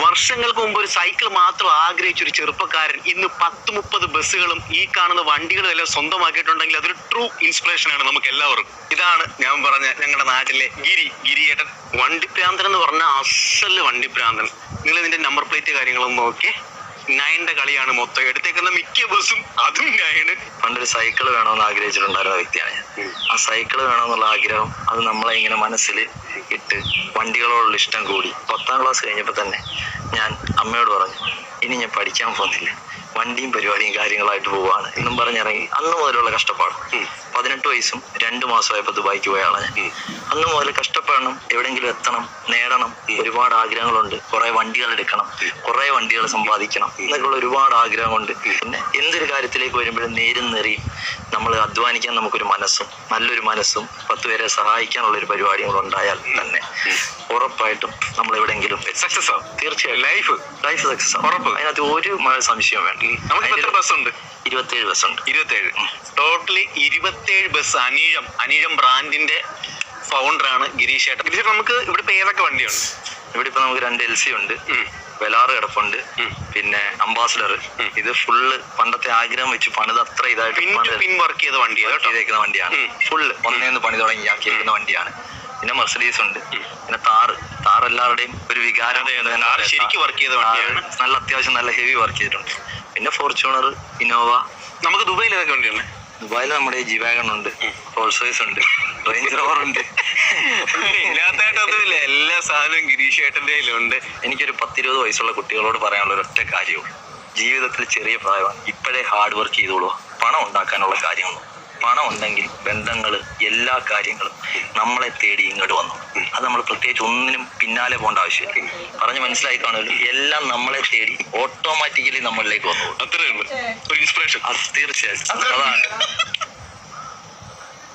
വർഷങ്ങൾക്ക് മുമ്പ് ഒരു സൈക്കിൾ മാത്രം ആഗ്രഹിച്ച ഒരു ചെറുപ്പക്കാരൻ ഇന്ന് 10-30 ബസ്സുകളും ഈ കാണുന്ന വണ്ടികളും എല്ലാം സ്വന്തമാക്കിയിട്ടുണ്ടെങ്കിൽ അതൊരു ട്രൂ ഇൻസ്പിറേഷൻ ആണ് നമുക്ക് എല്ലാവർക്കും. ഇതാണ് ഞാൻ പറഞ്ഞ ഞങ്ങളുടെ നാട്ടിലെ ഗിരിയേട്ടൻ. വണ്ടിപ്രാന്തൻ എന്ന് പറഞ്ഞാൽ അസല് വണ്ടിപ്രാന്തൻ. നിങ്ങൾ ഇതിന്റെ നമ്പർ പ്ലേറ്റ് കാര്യങ്ങളൊന്നും നോക്കി. 9ന്റെ കളിയാണ് മൊത്തം. എടുത്തേക്കുന്ന മിക്ക ബസ്സും അതും 9. പണ്ടൊരു സൈക്കിൾ വേണമെന്ന് ആഗ്രഹിച്ചിട്ടുണ്ടായിരുന്ന വ്യക്തിയാണ് ഞാൻ. ആ സൈക്കിൾ വേണമെന്നുള്ള ആഗ്രഹം അത് നമ്മളെ ഇങ്ങനെ മനസ്സിൽ ഇട്ട് വണ്ടികളോടുള്ള ഇഷ്ടം കൂടി 10ാം ക്ലാസ് കഴിഞ്ഞപ്പോൾ തന്നെ ഞാൻ അമ്മയോട് പറഞ്ഞു, ഇനി ഞാൻ പഠിക്കാൻ പോകുന്നില്ല, വണ്ടിയും പരിപാടിയും കാര്യങ്ങളായിട്ട് പോവാണ് എന്നും പറഞ്ഞിറങ്ങി. അന്ന് മുതലുള്ള കഷ്ടപ്പാട്. 18 വയസ്സും 2 മാസമായപ്പോൾ ദുബായിക്ക് പോയ ആളാണ് ഞാൻ. അന്ന് മുതൽ കഷ്ടപ്പെടണം, എവിടെയെങ്കിലും എത്തണം, നേടണം, ഒരുപാട് ആഗ്രഹങ്ങളുണ്ട്. കുറെ വണ്ടികൾ എടുക്കണം, കുറെ വണ്ടികൾ സമ്പാദിക്കണം എന്നൊക്കെയുള്ള ഒരുപാട് ആഗ്രഹമുണ്ട്. പിന്നെ എന്തൊരു കാര്യത്തിലേക്ക് വരുമ്പോഴും നേരും നെറിയും നമ്മൾ അധ്വാനിക്കാൻ നമുക്കൊരു മനസ്സും നല്ലൊരു മനസ്സും 10 പേരെ സഹായിക്കാനുള്ള ഒരു പരിപാടിയും കൂടെ ഉണ്ടായാൽ തന്നെ ഉറപ്പായിട്ടും നമ്മൾ എവിടെയെങ്കിലും സക്സസ് ആവും. തീർച്ചയായും ലൈഫ് സക്സസ് ആവും. ഉറപ്പ്. അതിനകത്ത് ഒരു സംശയവും വേണ്ട. നമുക്ക് എത്ര ബസ്സുണ്ട്? 27 ബസ്സുണ്ട്. 27 ടോട്ടലി 27 ബസ്. അനീഴം ബ്രാൻഡിന്റെ ഫൗണ്ടറാണ് ഗിരീഷ് ചേട്ടൻ. ഗിരീഷ്, നമുക്ക് ഇവിടെ ഇപ്പൊ ഏതൊക്കെ വണ്ടിയുണ്ട്? ഇവിടെ ഇപ്പൊ നമുക്ക് 2 LC ഉണ്ട്, വെലാറ് കിടപ്പുണ്ട്, പിന്നെ അംബാസിഡർ. ഇത് ഫുള്ള് പണ്ടത്തെ ആഗ്രഹം വെച്ച് പണിത് അത്ര ഇതായിട്ട് പിൻ വർക്ക് ചെയ്ത വണ്ടിയാണ്. വണ്ടിയാണ്. ഫുള്ള് ഒന്നേന്ന് പണി തുടങ്ങി ആക്കിയിരിക്കുന്ന വണ്ടിയാണ്. പിന്നെ മെർസിഡീസ് ഉണ്ട്, പിന്നെ താർ എല്ലാവരുടെയും ഒരു വികാരം. ശരിക്കും വർക്ക് ചെയ്ത വണ്ടിയാണ്. നല്ല അത്യാവശ്യം നല്ല ഹെവി വർക്ക് ചെയ്തിട്ടുണ്ട്. പിന്നെ ഫോർച്യൂണർ, ഇന്നോവ. നമുക്ക് ദുബായിൽ ഏതൊക്കെ വണ്ടിയാണ്? ദുബായിൽ നമ്മുടെ ജി വാഗൺ ഉണ്ട്, റോൾസ് റോയ്സ് ഉണ്ട്, റേഞ്ച് റോവർ ഉണ്ട്. ഇതിനകത്തായിട്ടൊന്നുമില്ല, എല്ലാ സാധനവും ഗിരീഷ് ചേട്ടന്റെ കയ്യിലുണ്ട്. എനിക്കൊരു 10-20 വയസ്സുള്ള കുട്ടികളോട് പറയാനുള്ള ഒരൊറ്റ കാര്യവും, ജീവിതത്തിൽ ചെറിയ പ്രായമാണ്, ഇപ്പോഴേ ഹാർഡ് വർക്ക് ചെയ്തോളൂ. പണം ഉണ്ടാക്കാനുള്ള കാര്യമൊന്നും. പണം ഉണ്ടെങ്കിൽ ബന്ധങ്ങൾ, എല്ലാ കാര്യങ്ങളും നമ്മളെ തേടി ഇങ്ങോട്ട് വന്നു. അത് നമ്മൾ പ്രത്യേകിച്ച് ഒന്നിനും പിന്നാലെ പോകേണ്ട ആവശ്യമില്ല. പറഞ്ഞ് മനസ്സിലായി കാണുമല്ലോ, എല്ലാം നമ്മളെ തേടി ഓട്ടോമാറ്റിക്കലി നമ്മളിലേക്ക് വന്നു. അത്രേ ഉള്ളൂ ഒരു ഇൻസ്പിറേഷൻ. അത് തീർച്ചയായിട്ടും അതാണ്.